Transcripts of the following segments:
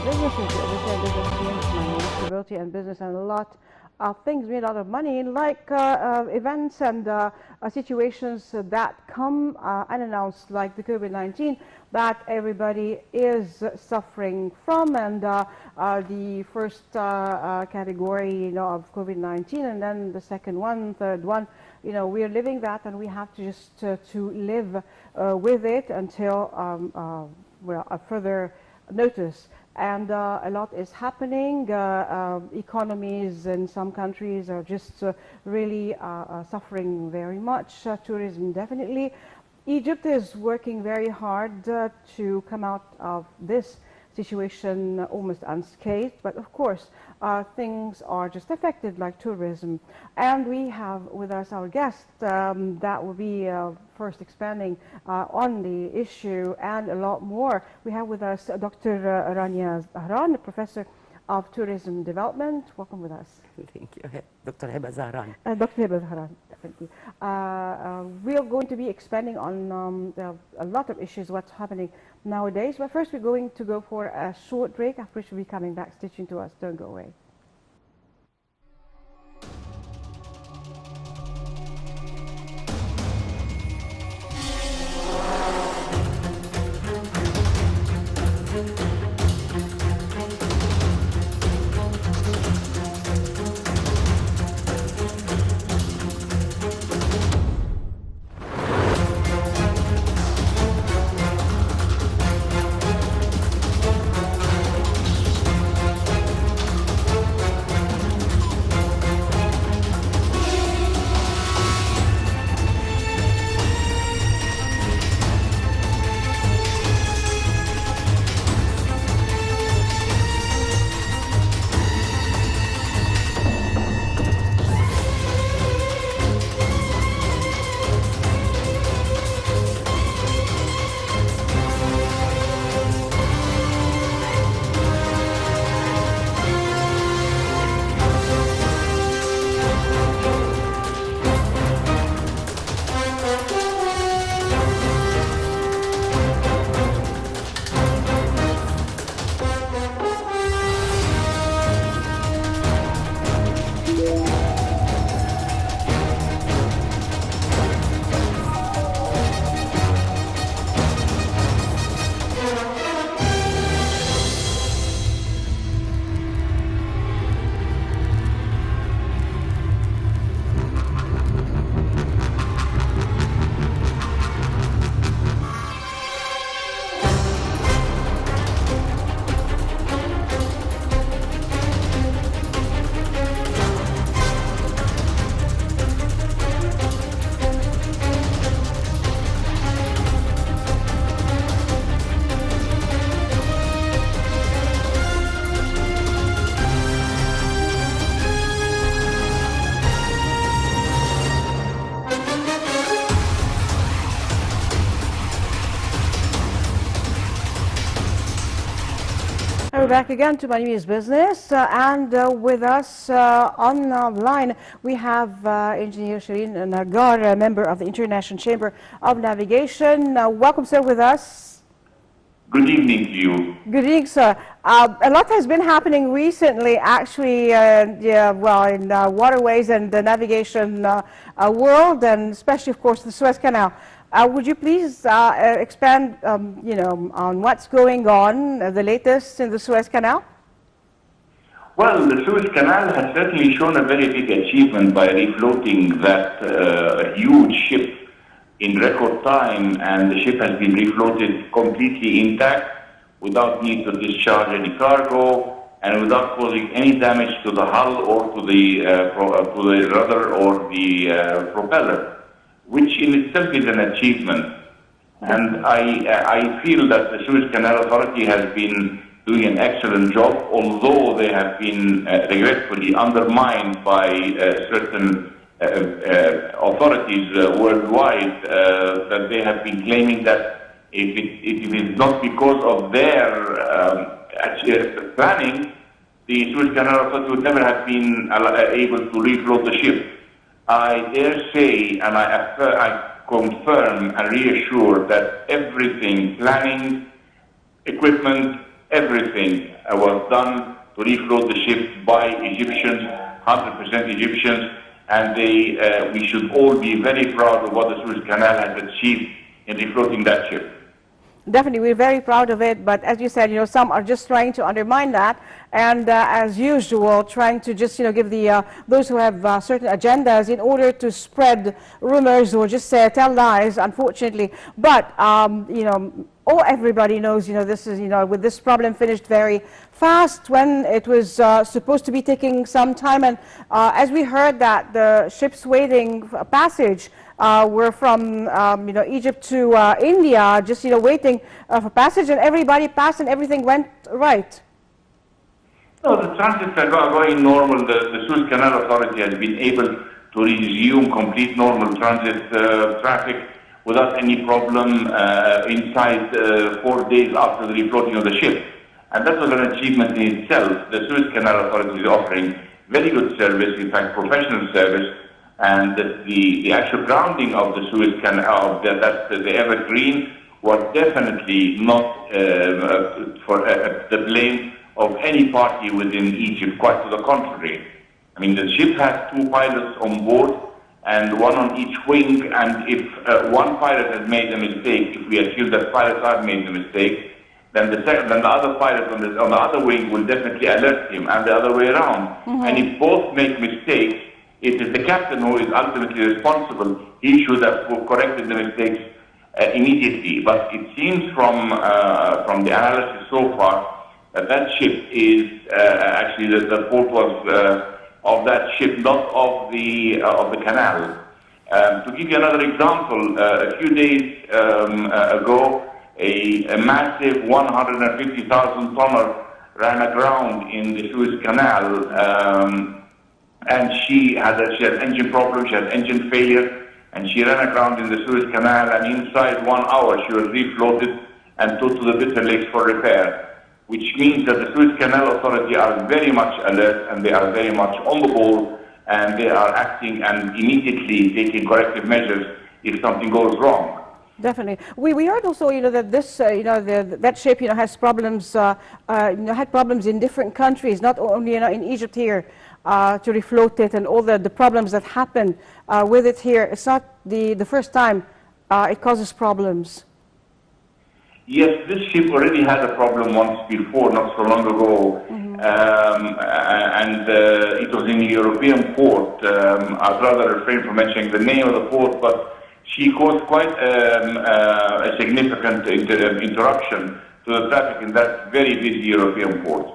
businesses. Everything business teams, money, stability, and business, and a lot of things made out of money, like events and situations that come unannounced, like the COVID-19 that everybody is suffering from, and the first category, of COVID-19, and then the second one, third one. We're living that, and we have to just to live with it until a further notice. And a lot is happening. Economies in some countries are just really suffering very much. Tourism definitely. Egypt is working very hard to come out of this situation almost unscathed, but of course things are just affected, like tourism. And we have with us our guest that will be first expanding on the issue and a lot more. We have with us Dr. Rania Zahran, Professor of Tourism Development. Welcome with us. Thank you. Dr. Heba Zahran. Dr. Heba Zahran, definitely. We are going to be expanding on a lot of issues, what's happening nowadays. But first we're going to go for a short break, after which we'll be coming back. Stay tuned to us. Don't go away. We're back again to Money is Business, and with us on the line we have Engineer Shireen Nargar, a member of the International Chamber of Navigation. Welcome, sir, with us. Good evening to you. Good evening, sir. A lot has been happening recently, actually, in waterways and the navigation world, and especially, of course, the Suez Canal. Would you please expand, on what's going on, the latest in the Suez Canal? Well, the Suez Canal has certainly shown a very big achievement by refloating that huge ship in record time, and the ship has been refloated completely intact, without need to discharge any cargo, and without causing any damage to the hull or to the rudder or the propeller, which in itself is an achievement. And I feel that the Suez Canal Authority has been doing an excellent job, although they have been regretfully undermined by certain authorities worldwide, that they have been claiming that if it is not because of their planning, the Suez Canal Authority would never have been able to refloat the ship. I dare say, and I confirm and reassure that everything, planning, equipment, everything was done to refloat the ship by Egyptians, 100% Egyptians, and we should all be very proud of what the Suez Canal has achieved in refloating that ship. Definitely, we're very proud of it, but as you said, some are just trying to undermine that, and as usual, trying to just, give the those who have certain agendas in order to spread rumors or just tell lies, unfortunately. But, everybody knows, this is, with this problem finished very fast when it was supposed to be taking some time, and as we heard that the ships waiting for passage were from Egypt to India, just waiting for passage, and everybody passed and everything went right. No, the transits are going normal. The Suez Canal Authority has been able to resume complete normal transit traffic without any problem inside 4 days after the refloating of the ship. And that was an achievement in itself. The Suez Canal Authority is offering very good service, in fact professional service, and the actual grounding of the Suez Canal, the Evergreen, was definitely not for the blame of any party within Egypt, quite to the contrary. I mean, the ship has 2 pilots on board and 1 on each wing, and if one pilot has made a mistake, if we assume that pilots have made a mistake, then the other pilot on the other wing will definitely alert him, and the other way around. And if both make mistakes, it is the captain who is ultimately responsible. He should have corrected the mistakes immediately. But it seems from the analysis so far that ship is actually the fault was of that ship, not of the canal. To give you another example, a few days ago, a massive 150,000 tonner ran aground in the Suez Canal, and she had engine problems, she had engine failure, and she ran aground in the Suez Canal, and inside 1 hour she was refloated and towed to the Bitter Lakes for repair, which means that the Suez Canal Authority are very much alert, and they are very much on the ball, and they are acting and immediately taking corrective measures if something goes wrong. Definitely. We heard also, that this, that ship, has problems, had problems in different countries, not only, in Egypt here, to refloat it, and all the problems that happened with it here. It's not the first time it causes problems. Yes, this ship already had a problem once before, not so long ago, and it was in a European port. I'd rather refrain from mentioning the name of the port, but she caused quite a significant interruption to the traffic in that very busy European port.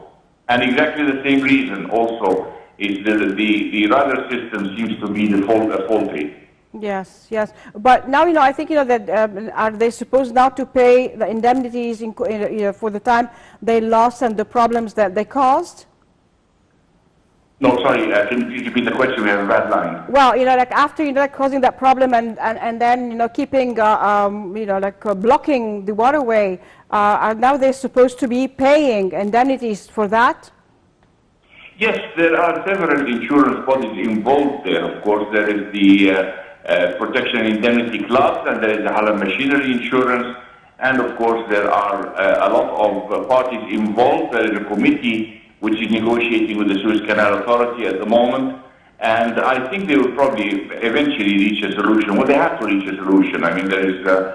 And exactly the same reason also is the rudder system seems to be faulty. Yes, yes. But now, I think, that are they supposed now to pay the indemnities for the time they lost and the problems that they caused? No, sorry, can you please repeat the question? We have a bad line. Well, after, causing that problem and then, keeping, blocking the waterway, are now they supposed to be paying indemnities for that? Yes, there are several insurance bodies involved there. Of course, there is the Protection and Indemnity Class, and there is the Halal Machinery Insurance, and of course there are a lot of parties involved. There is a committee which is negotiating with the Suez Canal Authority at the moment, and I think they will probably eventually reach a solution. Well, they have to reach a solution. I mean, there is the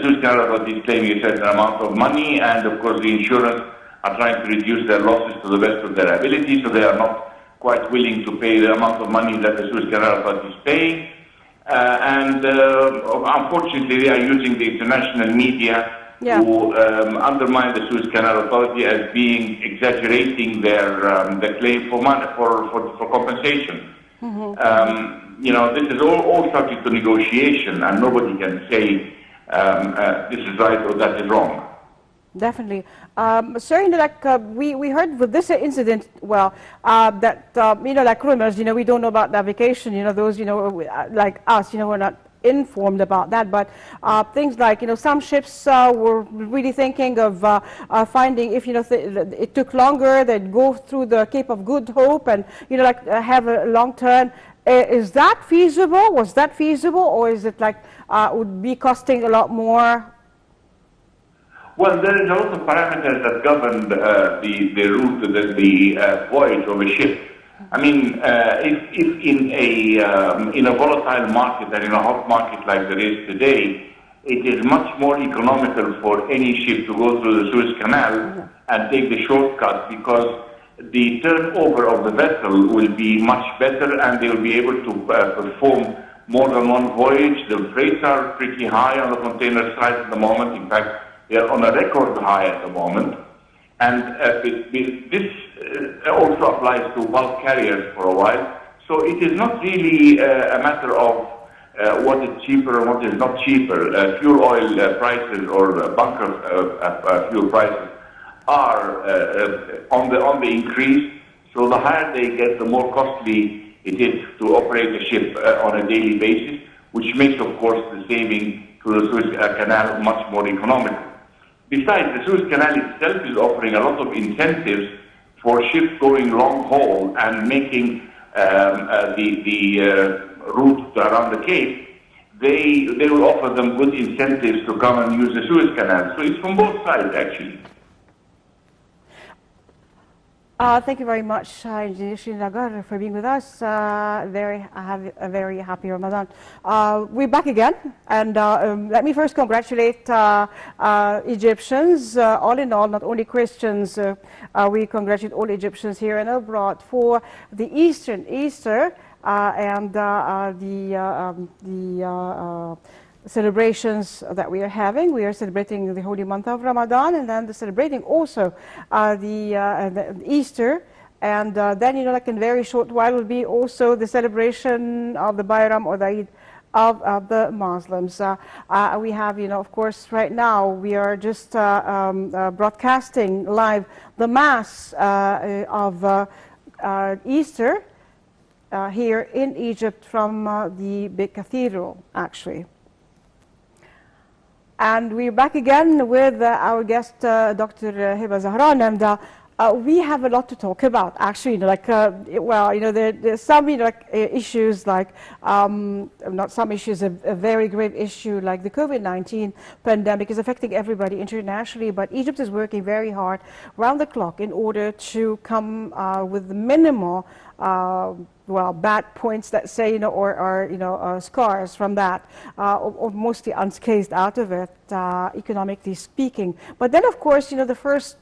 Suez Canal Authority is claiming a certain amount of money, and of course the insurance are trying to reduce their losses to the best of their ability, so they are not quite willing to pay the amount of money that the Suez Canal Authority is paying. Unfortunately, they are using the international media to undermine the Suez Canal Authority as being exaggerating their claim for money, for compensation. This is all subject to negotiation, and nobody can say this is right or that is wrong. Definitely. Sir, we heard with this incident, that, like rumors, we don't know about navigation, those, like us, we're not informed about that, but things like, some ships were really thinking of finding, if, it took longer, they'd go through the Cape of Good Hope and, have a long turn. Is that feasible? Was that feasible? Or is it would be costing a lot more? Well, there is a lot of parameters that govern the route, the voyage of a ship. I mean, if in a volatile market and in a hot market like there is today, it is much more economical for any ship to go through the Suez Canal and take the shortcut, because the turnover of the vessel will be much better and they will be able to perform more than one voyage. The rates are pretty high on the container side at the moment. In fact, they are on a record high at the moment. And this also applies to bulk carriers for a while. So it is not really a matter of what is cheaper and what is not cheaper. Fuel oil prices or bunker fuel prices are on the increase. So the higher they get, the more costly it is to operate a ship on a daily basis, which makes, of course, the saving to the Suez Canal much more economical. Besides, the Suez Canal itself is offering a lot of incentives for ships going long haul and making the route around the Cape. They will offer them good incentives to come and use the Suez Canal. So it's from both sides, actually. Thank you very much, Engineer Srinagar, for being with us. I have a very happy Ramadan. We're back again, and let me first congratulate Egyptians, all in all, not only Christians. We congratulate all Egyptians here and abroad for the Easter and the celebrations that we are having. We are celebrating the holy month of Ramadan, and then celebrating also the Easter, and then, you know, like in a very short while will be also the celebration of the Bayram or the Eid of the Muslims. We have, you know, of course, right now we are just broadcasting live the Mass of Easter here in Egypt from the big cathedral, actually. And we're back again with our guest, Dr. Heba Zahran, and we have a lot to talk about. Actually, you know, like, well, you know, there's some, you know, like, issues like, not some issues, a very grave issue like the COVID-19 pandemic is affecting everybody internationally, but Egypt is working very hard round the clock in order to come with the minimal well, bad points, let's say, you know, or you know, scars from that, or mostly unscathed out of it, economically speaking. But then, of course, you know, the first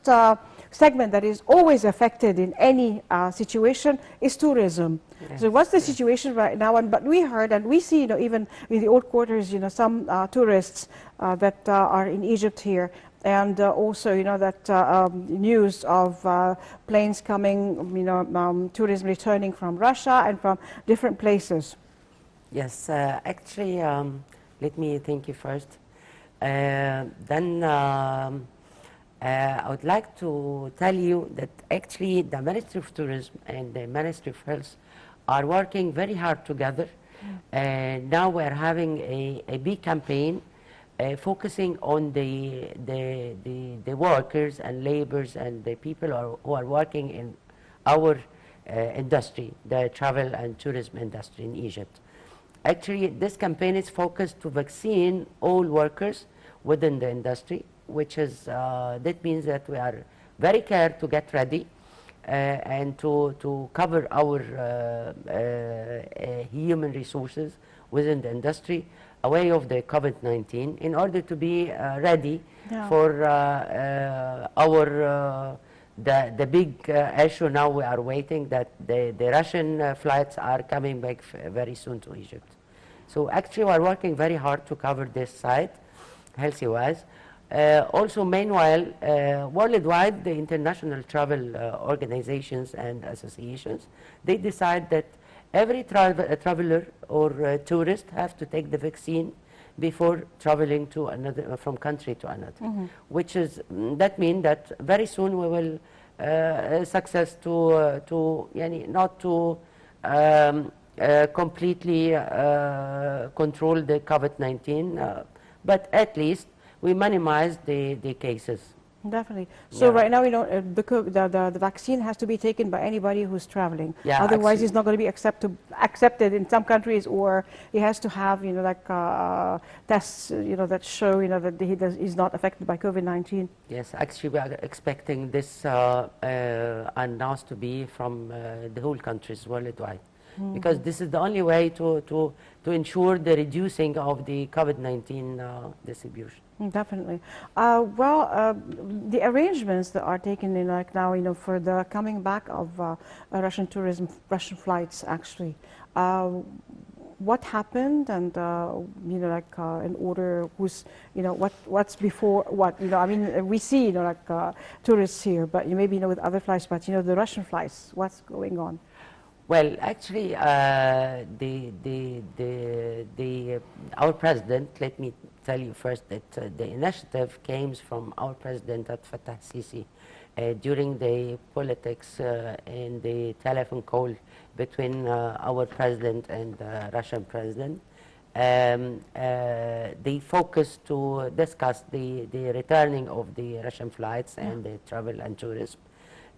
segment that is always affected in any situation is tourism. Yes. So what's the situation right now? But we heard and we see, you know, even in the old quarters, you know, some tourists that are in Egypt here. And also, you know, that news of planes coming, you know, tourism returning from Russia and from different places. Yes, actually, let me thank you first. Then I would like to tell you that actually the Ministry of Tourism and the Ministry of Health are working very hard together. Now we're having a big campaign focusing on the workers and laborers and the people who are working in our industry, the travel and tourism industry in Egypt. Actually, this campaign is focused to vaccine all workers within the industry, which is, that means that we are very careful to get ready and to cover our human resources within the industry away of the COVID-19 in order to be ready for the big issue now we are waiting, that the Russian flights are coming back very soon to Egypt. So actually we are working very hard to cover this side, healthy-wise. Also, meanwhile, worldwide, the international travel organizations and associations, they decide that every traveler or tourist have to take the vaccine before traveling to another, from country to another, which is, that means that very soon we will success to not to completely control the COVID-19, but at least we minimize the cases. Definitely. So Yeah. right now, the vaccine has to be taken by anybody who's traveling. Yeah, Otherwise, actually, it's not going to be accepted in some countries, or he has to have, like tests, that show, that he's not affected by COVID-19. yes, actually we are expecting this announced to be from the whole countries worldwide. Because this is the only way to ensure the reducing of the COVID-19 distribution. Definitely. The arrangements that are taken in like now, for the coming back of Russian tourism, Russian flights, actually. What happened, and in order, what's before what? I mean, we see tourists here, but maybe with other flights, but the Russian flights, what's going on? Well, actually, our president, let me tell you first that the initiative came from our president, Fattah Sisi, during the politics and the telephone call between our president and the Russian president. They focused to discuss the returning of the Russian flights and the travel and tourism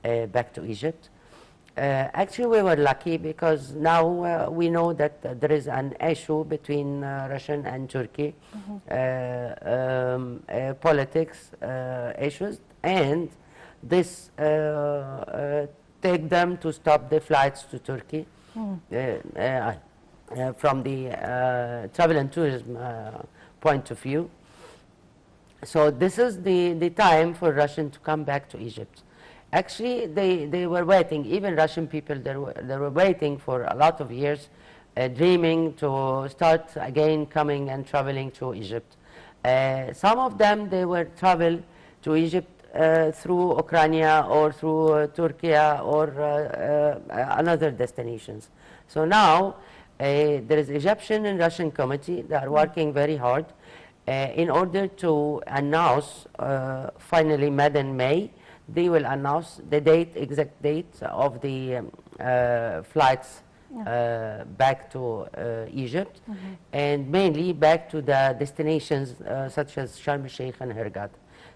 back to Egypt. Actually, we were lucky because now we know that there is an issue between Russian and Turkey, politics issues, and this take them to stop the flights to Turkey from the travel and tourism point of view. So this is the time for Russian to come back to Egypt. Actually, they were waiting, even Russian people, they were waiting for a lot of years, dreaming to start again coming and traveling to Egypt. Some of them, they were travel to Egypt through Ukraine or through Turkey or another destinations. So now, there is Egyptian and Russian committee that are working very hard in order to announce, finally mid-May, they will announce the exact date of the flights back to Egypt, and mainly back to the destinations such as Sharm el-Sheikh and Hurghada.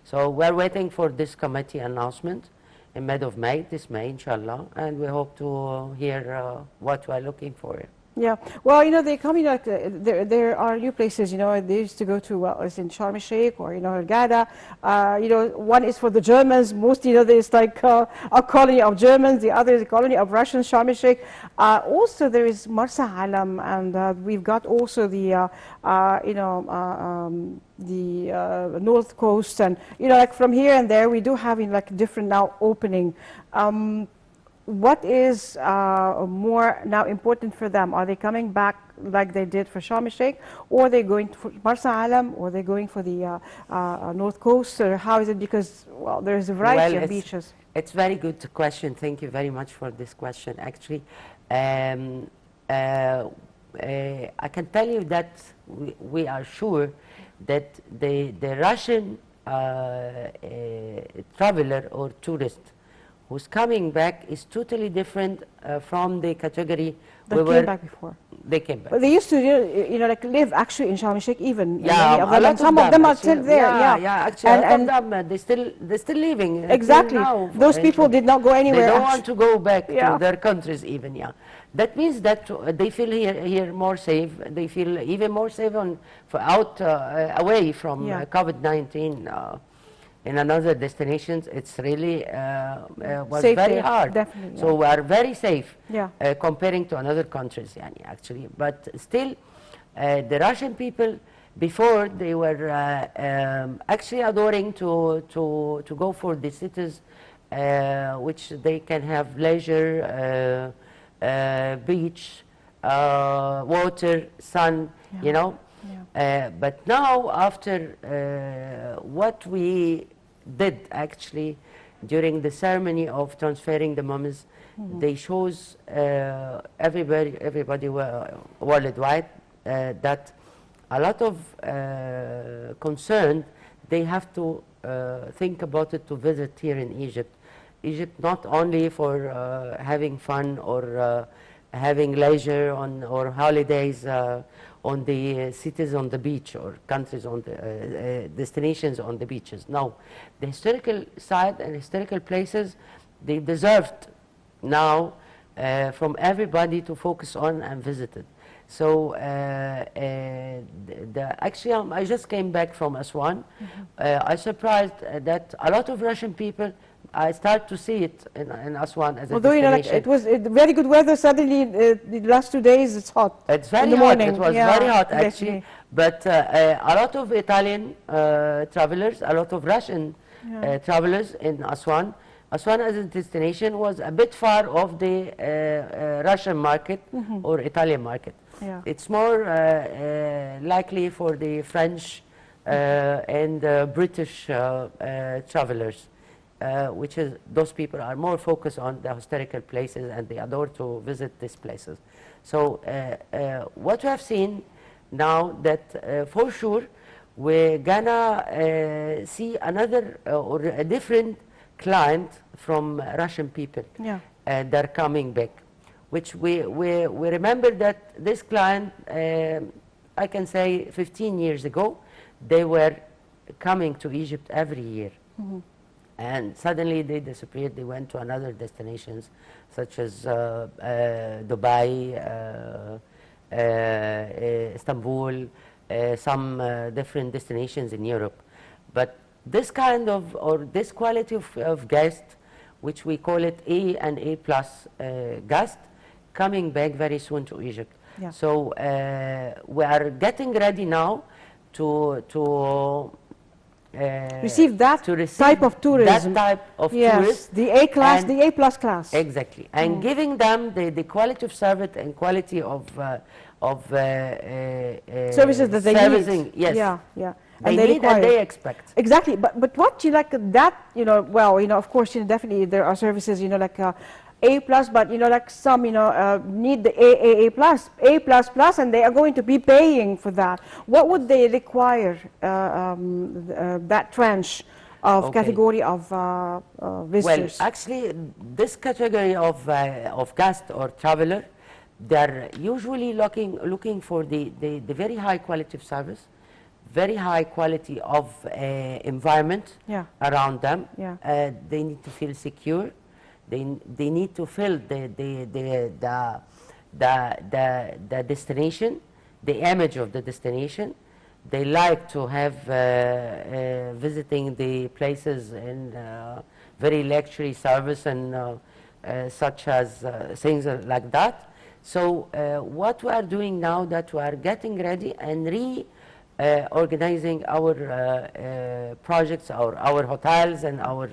So we're waiting for this committee announcement in mid of May, this May, inshallah, and we hope to hear what we're looking for. Yeah, well, they come, there are new places, they used to go to, well, it's in Sharm el-Sheikh or, Hurghada. One is for the Germans, most, there's like a colony of Germans, the other is a colony of Russians, Sharm el-Sheikh. Also, there is Marsa Alam, and we've got also the, the North Coast, and, like from here and there, we do have like different now opening. What is more now important for them? Are they coming back like they did for Sharm el-Sheikh, or are they going for Marsa Alam, or are they going for the North Coast, or how is it? Because, well, there's a variety of beaches. It's very good question. Thank you very much for this question. Actually, I can tell you that we are sure that the Russian traveler or tourist who's coming back is totally different from the category that came back before. They came back. But they used to, like live actually in Sharm el-Sheikh even. Yeah, many of them, some of them are still there. Yeah, actually, and a lot of them, they're still living. Exactly. Now, those people did not go anywhere. They don't want to go back to their countries even, That means that they feel here more safe. They feel even more safe away from COVID-19. In another destinations, it's really was safe very there, hard. definitely, So we are very safe comparing to other countries, actually. But still, the Russian people before they were actually adoring to go for the cities, which they can have leisure, beach, water, sun, but now after what we did actually during the ceremony of transferring the mummies, they shows everybody worldwide that a lot of concern, they have to think about it to visit here in Egypt. Egypt not only for having fun or having leisure or holidays on the cities on the beach or countries on the destinations on the beaches. No, the historical side and historical places, they deserved now from everybody to focus on and visit it. So actually, I just came back from Aswan. I surprised that a lot of Russian people, I start to see it in Aswan as a Although, you know, like, destination. it was very good weather, suddenly the last 2 days it's hot. It's very in the hot. morning. It was Yeah, very hot definitely. actually. But a lot of Italian travelers, a lot of Russian travelers in Aswan. Aswan as a destination was a bit far off the Russian market or Italian market. Yeah. It's more likely for the French and British travelers. Which is, those people are more focused on the historical places and they adore to visit these places. So what we have seen now that for sure we're gonna see another or a different client from Russian people that are coming back, which we remember that this client, I can say 15 years ago, they were coming to Egypt every year. And suddenly they disappeared. They went to another destinations, such as Dubai, Istanbul, some different destinations in Europe. But this kind of, or this quality of guest, which we call it A and A plus guest, coming back very soon to Egypt. Yeah. So we are getting ready now to receive that to receive type of tourism. That type of Yes, tourist. the A class, And the A plus class. exactly, and giving them the quality of service and quality of Services that they servicing, need. yes. Yeah, yeah. They And they need require. and they expect. Exactly, but what you like that, you know, well, you know, of course, you know, definitely there are services, you know, like A plus, but you know, like some, you know, need the A plus, A plus plus, and they are going to be paying for that. What would they require that tranche of Okay. category of visitors? Well, actually, this category of guest or traveler, they're usually looking for the very high quality of service, very high quality of environment Yeah. around them. Yeah. They need to feel secure. They need to feel the destination, the image of the destination. They like to have visiting the places in very luxury service and such as things like that. So what we are doing now, that we are getting ready and organizing our projects, our hotels and our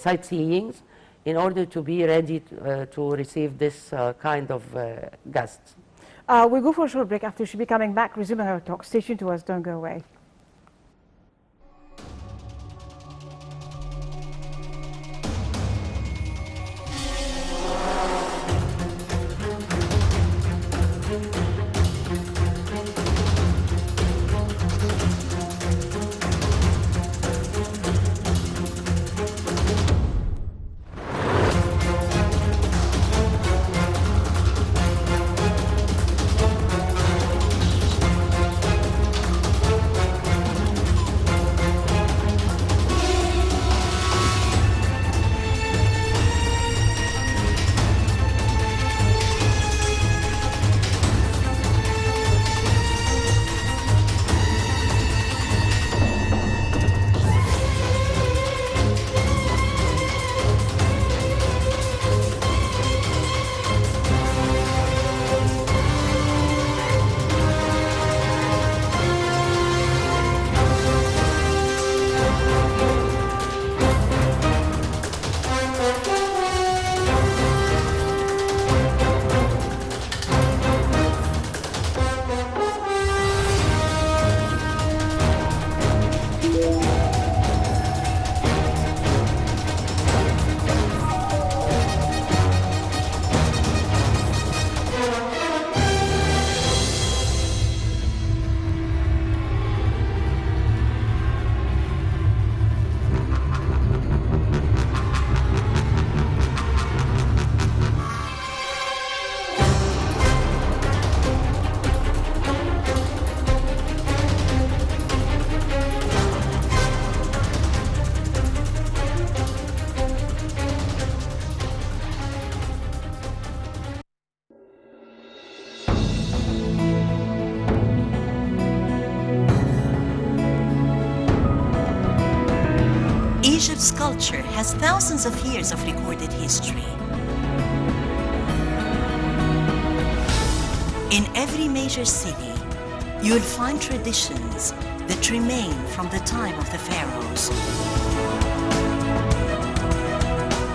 sightseeings, in order to be ready to receive this kind of guests. We'll go for a short break. After, we should be coming back, resuming our talk. Stay tuned to us, don't go away. Egypt's culture has thousands of years of recorded history. In every major city, you'll find traditions that remain from the time of the pharaohs.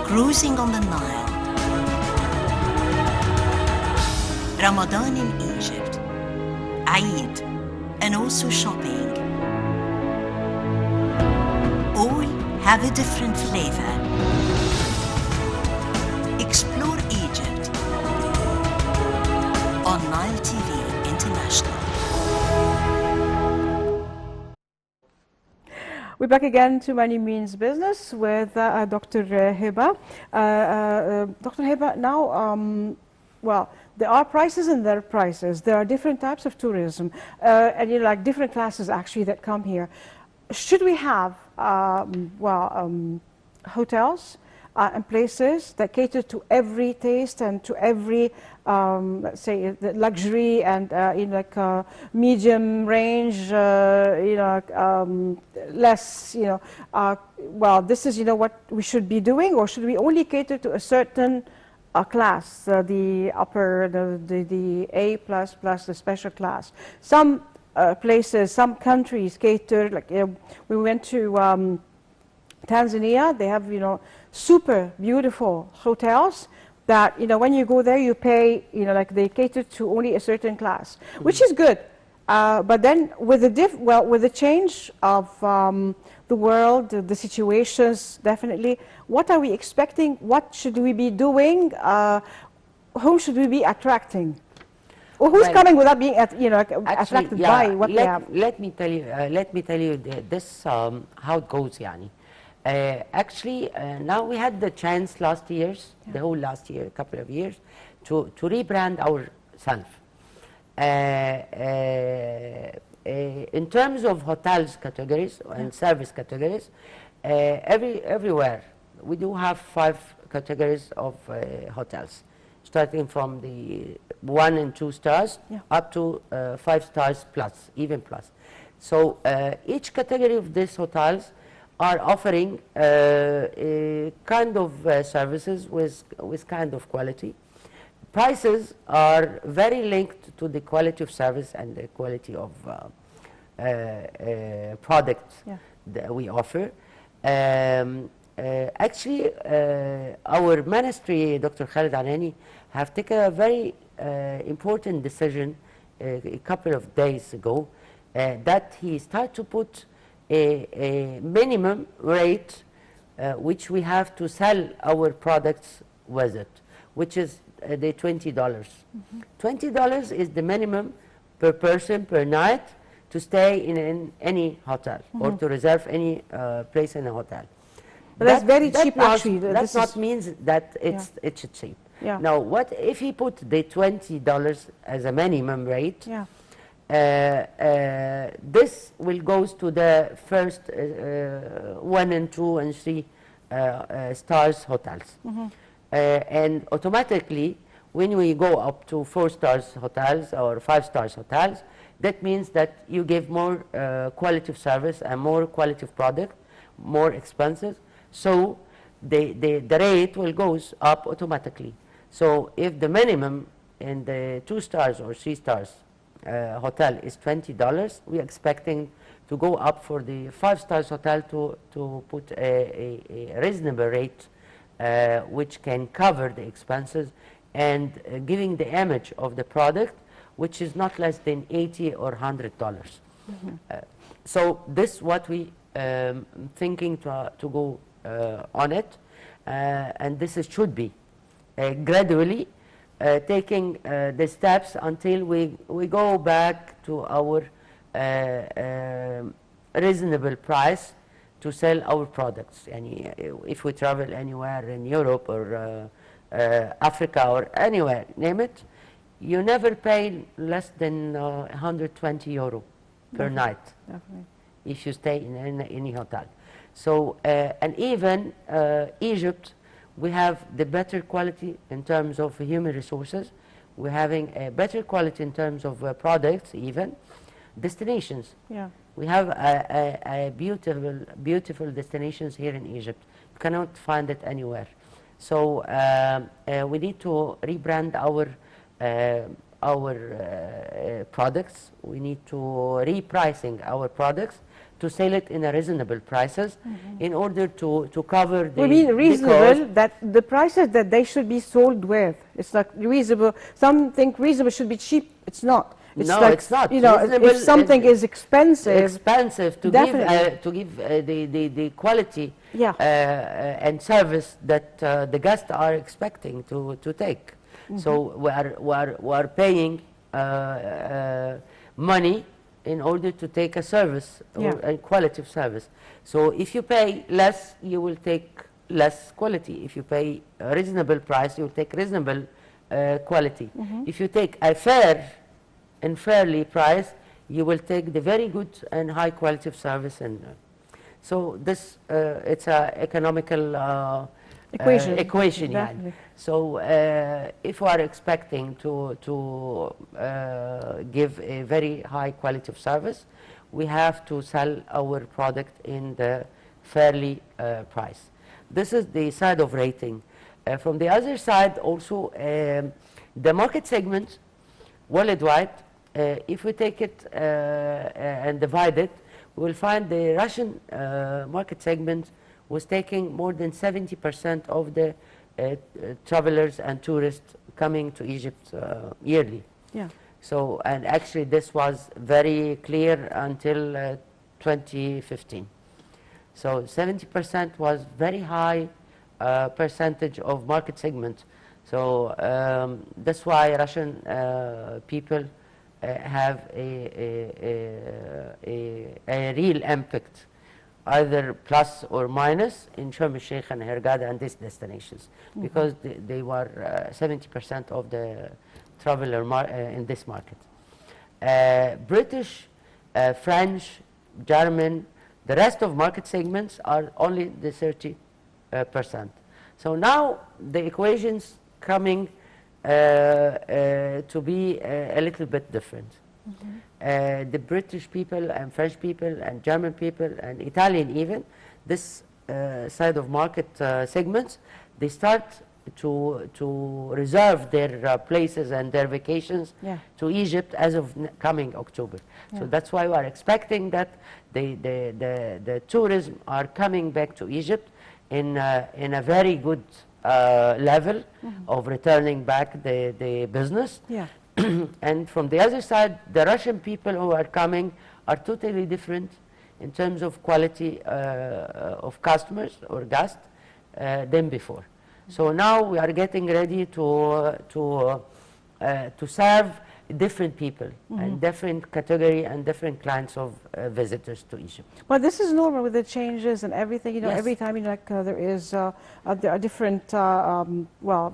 Cruising on the Nile, Ramadan in Egypt, Eid, and also shopping. All have a different flavor. Explore Egypt on Nile TV International. We're back again to Money Means Business with Dr. Hiba. Dr. Hiba, now, well, there are prices and there are prices. There are different types of tourism, and you know, like different classes actually that come here. Should we have, hotels and places that cater to every taste and to every, let's say, the luxury and in like medium range, less, well, this is, what we should be doing, or should we only cater to a certain class, the upper, the A++, the special class? Some places, some countries cater, like we went to Tanzania. They have, super beautiful hotels that, when you go there, you pay, like they cater to only a certain class, which is good. But then with the with the change of the world, the situations, definitely, what are we expecting? What should we be doing? Whom should we be attracting? Or who's coming without being, attracted by what we have? Let me tell you this how it goes, yani. Actually, now we had the chance last years, the whole last year, a couple of years, to rebrand ourselves. In terms of hotels categories and service categories, everywhere we do have 5 categories of hotels, starting from the 1 and 2 stars up to 5 stars plus, even plus. So each category of these hotels are offering kind of services with kind of quality. Prices are very linked to the quality of service and the quality of products that we offer. Actually, our ministry, Dr. Khaled Anani, have taken a very important decision a couple of days ago, that he started to put a minimum rate which we have to sell our products with it, which is the $20. $20 is the minimum per person per night to stay in any hotel or to reserve any place in a hotel. But that's very cheap, actually. That not means that it's cheap. Now, what if he put the $20 as a minimum rate? This will goes to the first 1 and 2 and 3 stars hotels. And automatically, when we go up to 4 stars hotels or 5 stars hotels, that means that you give more quality of service and more quality of product, more expensive. So the rate will goes up automatically. So if the minimum in the 2 stars or 3 stars hotel is $20, we're expecting to go up for the 5 stars hotel to put a reasonable rate which can cover the expenses and giving the image of the product, which is not less than $80 or $100. So this is what we thinking to go on it, and this should be gradually taking the steps until we go back to our reasonable price to sell our products. And if we travel anywhere in Europe or Africa or anywhere, name it, you never pay less than 120 euro per night if you stay in any hotel. So, and even Egypt, we have the better quality in terms of human resources. We're having a better quality in terms of products even. destinations. Yeah. We have a beautiful destinations here in Egypt. You cannot find it anywhere. So we need to rebrand our products. We need to repricing our products to sell it in a reasonable prices in order to cover the We mean the reasonable, cost. that the prices that they should be sold with. It's like reasonable. Some think reasonable should be cheap. It's not. It's No, like, it's not. You know, Reasonable if something is expensive, expensive to Definitely. give the quality Yeah. and service that the guests are expecting to take. So we are paying money in order to take a service or Yeah. a quality of service. So if you pay less, you will take less quality. If you pay a reasonable price, you will take reasonable quality. If you take a fair and fairly priced, you will take the very good and high quality of service. And so this it's a economical Equation. yeah. Definitely. So if we are expecting to give a very high quality of service, we have to sell our product in the fairly price. This is the side of rating. From the other side also, the market segment worldwide, if we take it and divide it, we will find the Russian market segment was taking more than 70% of the travelers and tourists coming to Egypt yearly. Yeah. So, and actually this was very clear until 2015. So 70% was very high percentage of market segment. So that's why Russian people have a real impact, either plus or minus, in Sharm el-Sheikh and Hurghada and these destinations, because they were 70% of the traveler in this market. British, French, German, the rest of market segments are only the 30%. So now the equations coming to be a little bit different. The British people and French people and German people and Italian even, this side of market segments, they start to reserve their places and their vacations to Egypt as of coming October. So that's why we are expecting that the tourism are coming back to Egypt in a very good level of returning back the business. Yeah. And from the other side, the Russian people who are coming are totally different in terms of quality of customers or guests than before. So now we are getting ready to serve different people and different category and different kinds of visitors to Egypt. Well, this is normal with the changes and everything. You know, Yes. every time there are different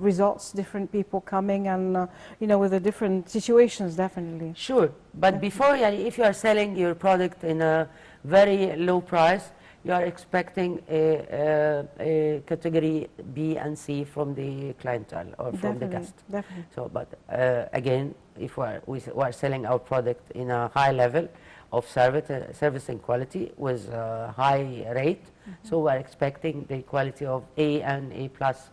results, different people coming, and with the different situations, definitely. Sure, but before, if you are selling your product in a very low price, you are expecting a category B and C from the clientele or from the guest. Definitely. So, but again, if we are selling our product in a high level of service and quality with a high rate, so we are expecting the quality of A and A plus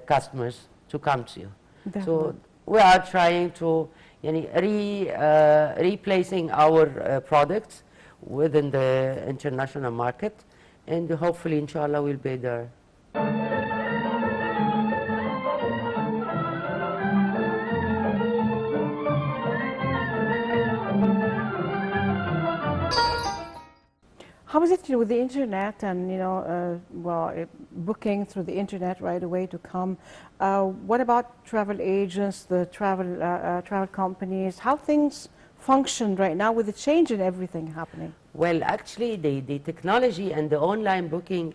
customers to come to you. Definitely. So we are trying to replacing our products within the international market, and hopefully, inshallah, we'll be there. How is it with the internet and booking through the internet right away to come? What about travel agents, the travel companies? How things function right now with the change in everything happening? Well, actually, the technology and the online booking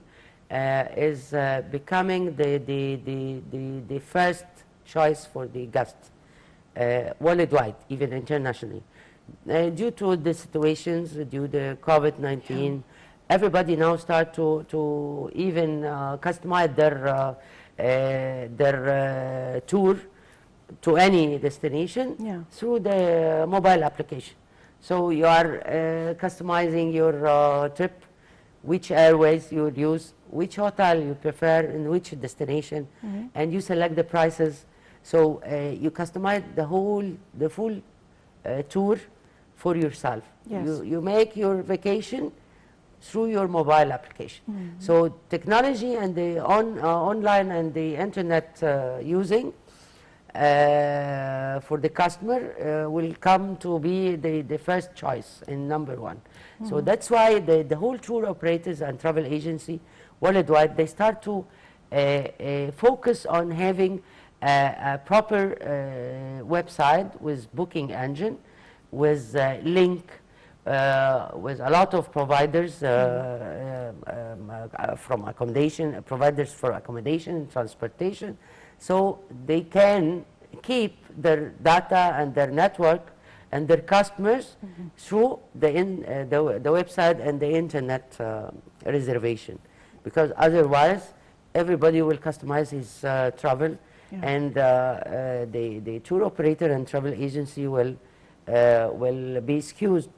is becoming the first choice for the guests worldwide, even internationally. Due to the situations, due to COVID-19, everybody now start to even customize their tour to any destination through the mobile application. So you are customizing your trip, which airways you would use, which hotel you prefer, in which destination, and you select the prices. So you customize the full tour for yourself. Yes. You make your vacation through your mobile application. So technology and the online and the internet using for the customer will come to be the first choice and number one. So that's why the whole tour operators and travel agency worldwide, they start to focus on having a proper website with booking engine, with link, with a lot of providers from accommodation, providers for accommodation and transportation, so they can keep their data and their network and their customers through the website and the internet reservation, because otherwise everybody will customize his travel, and the tour operator and travel agency will be excused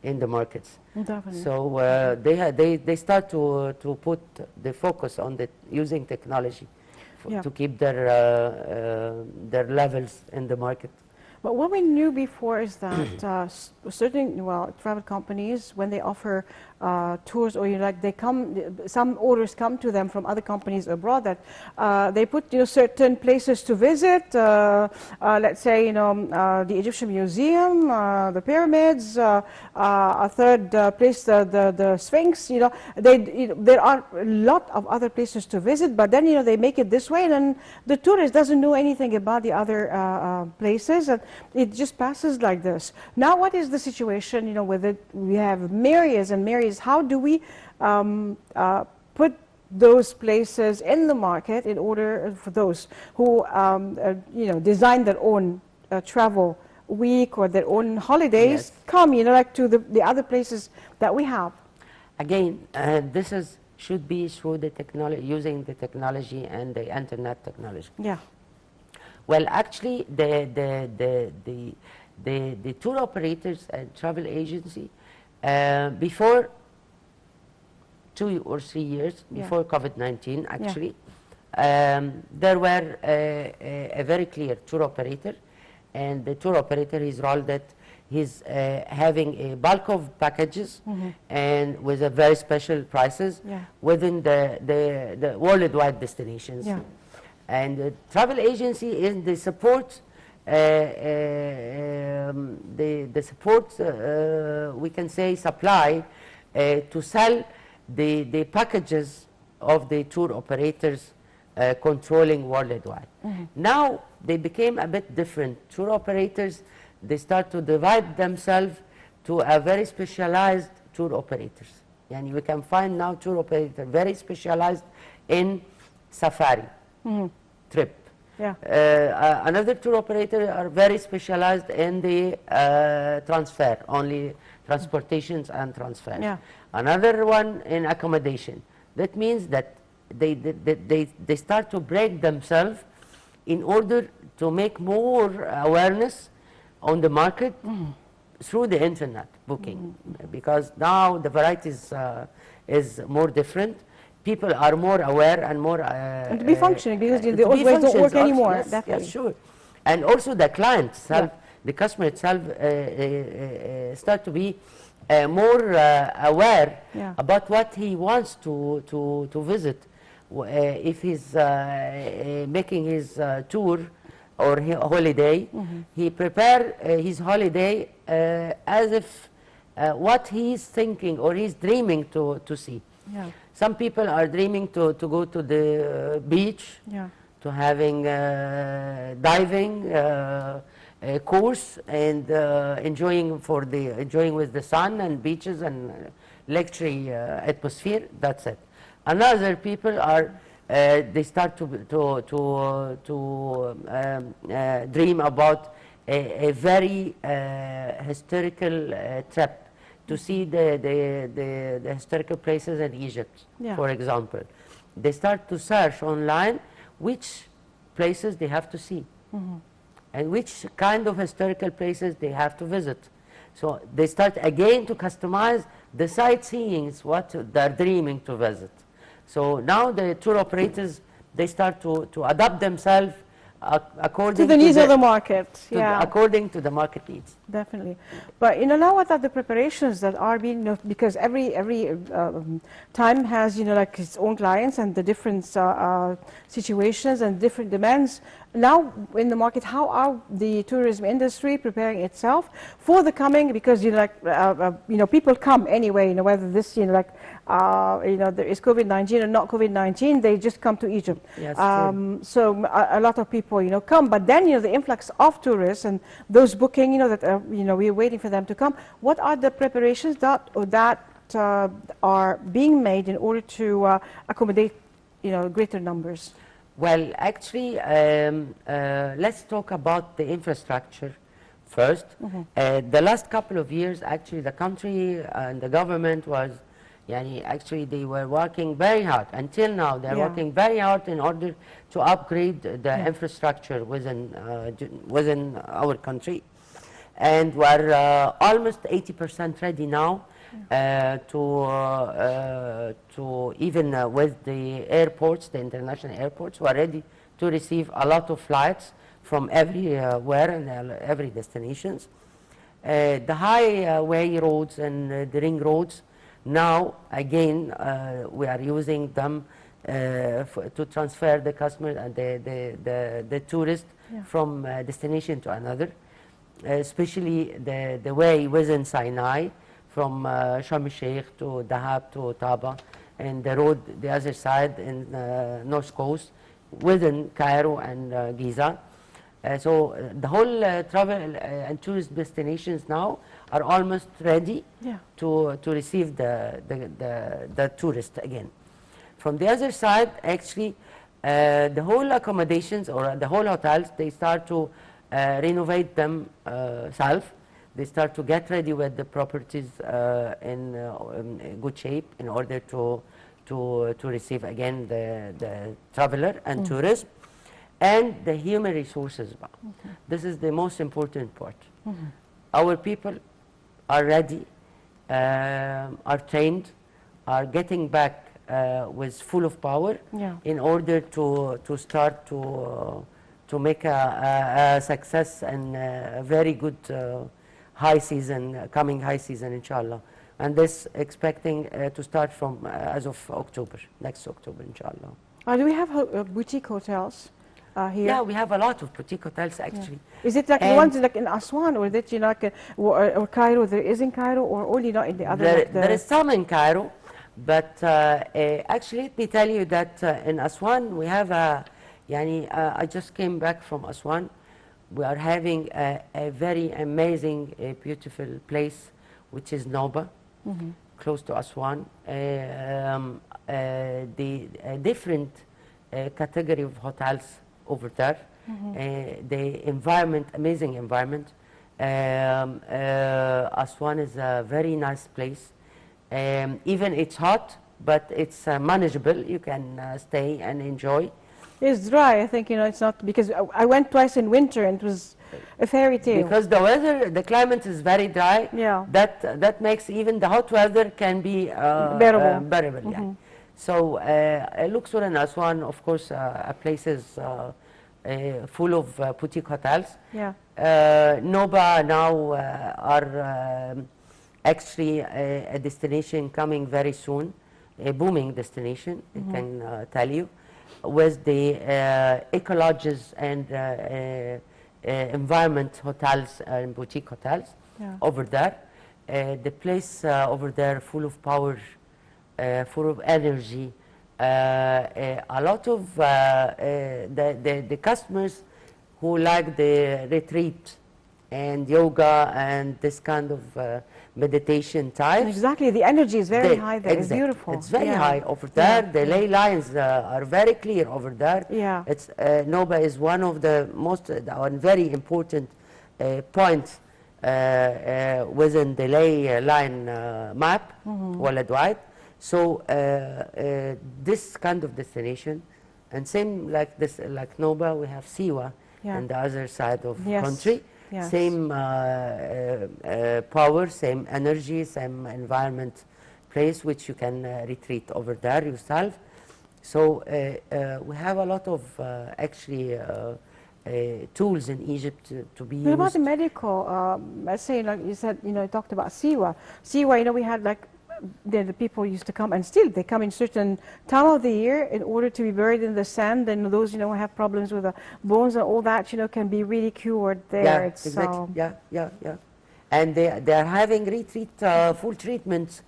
in the markets. Definitely. So they start to put the focus on using technology to keep their levels in the market. But what we knew before is that certain travel companies, when they offer tours, or they come, some orders come to them from other companies abroad that they put certain places to visit. Let's say the Egyptian Museum, the pyramids, a third place, the Sphinx. There are a lot of other places to visit, but then they make it this way, and then the tourist doesn't know anything about the other places, and it just passes like this. Now, what is the situation? With it, we have myriads and myriads. How do we put those places in the market in order for those who design their own travel week or their own holidays come like to the other places that we have? Again, this should be through the technology, using the technology and the internet technology. Yeah. Well, actually, the tour operators and travel agency, before 2 or 3 years, before COVID-19, actually, there were a very clear tour operator, and the tour operator, his role that he's having a bulk of packages and with a very special prices within the worldwide destinations. Yeah. And the travel agency is the support, we can say, supply to sell the packages of the tour operators controlling worldwide. Now they became a bit different. Tour operators, they start to divide themselves to a very specialized tour operators. And we can find now tour operators very specialized in safari trip. Yeah. Another tour operator are very specialized in the transfer, only transportations and transfers. Yeah. Another one in accommodation. That means that they start to break themselves in order to make more awareness on the market through the internet booking, because now the varieties is more different. People are more aware and more and to be functioning, because the old ways don't work anymore. Yes, sure. And also the client itself, the customer itself, start to be more aware about what he wants to visit. If he's making his tour or holiday, he prepare his holiday as if what he's thinking or he's dreaming to see. Yeah. Some people are dreaming to go to the beach, to having diving course and enjoying with the sun and beaches and luxury atmosphere. That's it. Another people are they start to dream about a very historical trip, to see the historical places in Egypt, for example. They start to search online which places they have to see and which kind of historical places they have to visit. So they start again to customize the sightseeing, what they're dreaming to visit. So now the tour operators, they start to adapt themselves according To the needs of the market, yeah. according to the market needs. Definitely. But now what are the preparations that are being, because every time has, like its own clients and the different situations and different demands. Now in the market, how are the tourism industry preparing itself for the coming, because people come anyway, whether this there is COVID-19 or not COVID-19, they just come to Egypt. Yes, so a lot of people come, but then the influx of tourists and those booking that we're waiting for them to come. What are the preparations that are being made in order to accommodate greater numbers? Well, actually, let's talk about the infrastructure first. The last couple of years, actually, the country and the government was, actually, they were working very hard. Until now, they're working very hard in order to upgrade the infrastructure within our country. And we're almost 80% ready now to even with the airports, the international airports, we're ready to receive a lot of flights from everywhere and every destinations. The highway roads and the ring roads, now again we are using them to transfer the customer and the tourist from destination to another. Especially the way within Sinai, from Sharm el-Sheikh to Dahab to Taba, and the road the other side in North Coast, within Cairo and Giza. So the whole travel and tourist destinations now are almost ready to receive the tourist again. From the other side, actually, the whole accommodations or the whole hotels, they start to renovate themselves. They start to get ready with the properties in good shape in order to receive again the traveler and tourism, and the human resources. This is the most important part. Our people are ready, are trained, are getting back with full of power in order to start to make a success and a very good high season, coming high season, inshallah. And this expecting to start from as of October, next October, inshallah. Do we have boutique hotels here? Yeah, we have a lot of boutique hotels actually. Is it like the ones like in Aswan, or that or Cairo? There is in Cairo, or only not in the other? There is some in Cairo, but actually, let me tell you that in Aswan we have a. I just came back from Aswan. We are having a very amazing, beautiful place, which is Noba, close to Aswan. The different category of hotels over there. The environment, amazing environment. Aswan is a very nice place. Even it's hot, but it's manageable. You can stay and enjoy. It's dry, I think, it's not, because I went twice in winter and it was a fairy tale. Because the weather, the climate is very dry. Yeah. That makes even the hot weather can be bearable. So Luxor and Aswan, of course, are places full of boutique hotels. Yeah. Noba now are actually a destination coming very soon, a booming destination, I can tell you, with the eco-lodges and environment hotels and boutique hotels over there. The place over there full of power, full of energy. A lot of the customers who like the retreat and yoga and this kind of meditation type. Exactly, the energy is very high there. Exactly. It's beautiful. It's very high over there. The ley lines are very clear over there. Yeah. It's Noba is one of the most very important points within the ley line map worldwide. So this kind of destination, and same like this, like Noba, we have Siwa on the other side of the country. Yes. same power, same energy, same environment place which you can retreat over there yourself. So we have a lot of actually tools in Egypt to be What about used. the medical? Let's say, like you said, you talked about Siwa. Siwa, we had like the people used to come, and still they come in certain time of the year in order to be buried in the sand. And those, who have problems with the bones and all that, can be really cured there. Yeah, It's, exactly. Yeah. And they are having retreat full treatments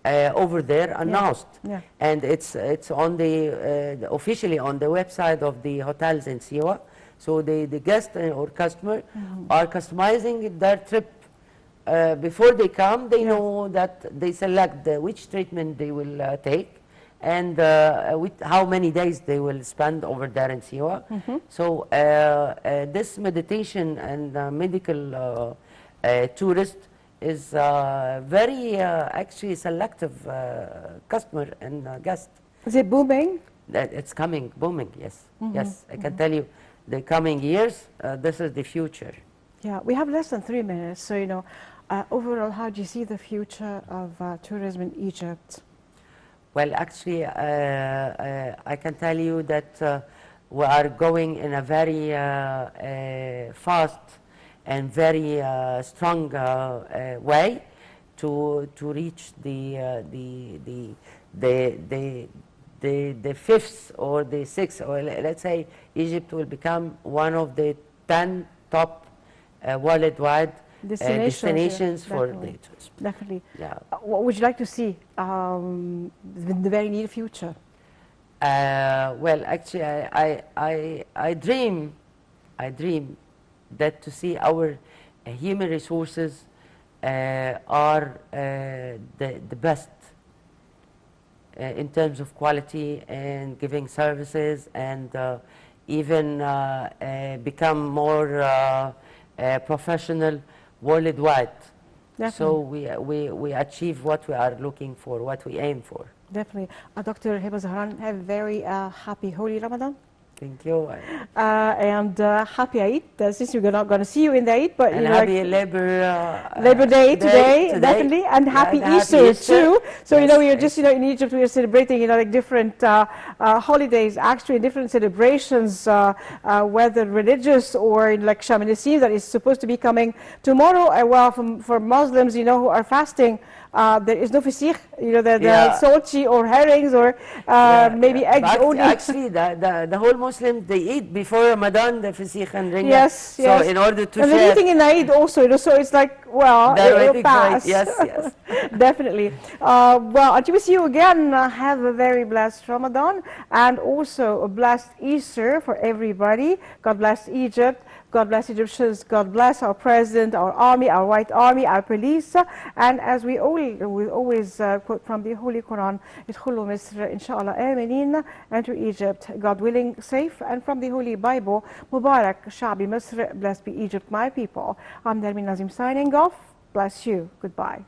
over there announced. Yeah. And it's on the officially on the website of the hotels in Siwa. So the guest or customer are customizing their trip. Before they come, they know that they select which treatment they will take and how many days they will spend over there in Siwa. So this meditation and medical tourist is very actually selective customer and guest. is it booming? That it's coming booming, yes. Yes, I can tell you the coming years, this is the future. Yeah, we have less than 3 minutes. So, overall, how do you see the future of tourism in Egypt? Well, actually, I can tell you that we are going in a very fast and very strong way to reach the fifth or the sixth, or let's say Egypt will become one of the 10 top worldwide destinations for the tourism. Definitely. Yeah. What would you like to see in the very near future? Well, actually, I dream that to see our human resources are the best in terms of quality and giving services, and even become more professional worldwide. So we achieve what we are looking for, what we aim for. Definitely. Dr. Heba Zahran, have a very happy Holy Ramadan. Thank you. And happy Eid, since we're not going to see you in the Eid, but And happy Labor Day today, definitely, and happy Easter too. So yes, we are just in Egypt, we are celebrating like different holidays, actually different celebrations, whether religious or like Sham al-Nassim that is supposed to be coming tomorrow. Well, for Muslims, who are fasting, there is no fasikh, the salty or herrings or maybe eggs only. Actually, the whole Muslims, they eat before Ramadan the fasikh and ringa. Yes. So in order to and share. they're eating in Eid also, so it's like, well, it'll pass. Yes. Definitely. Well, until we see you again, have a very blessed Ramadan and also a blessed Easter for everybody. God bless Egypt. God bless Egyptians. God bless our president, our army, our white army, our police. And as we always quote from the Holy Quran, ادخلوا مصر إن شاء الله آمنين, enter Egypt, God willing, safe. And from the Holy Bible, Mubarak Shabi Misr, blessed be Egypt, my people. I'm Nermin Nazim signing off. Bless you. Goodbye.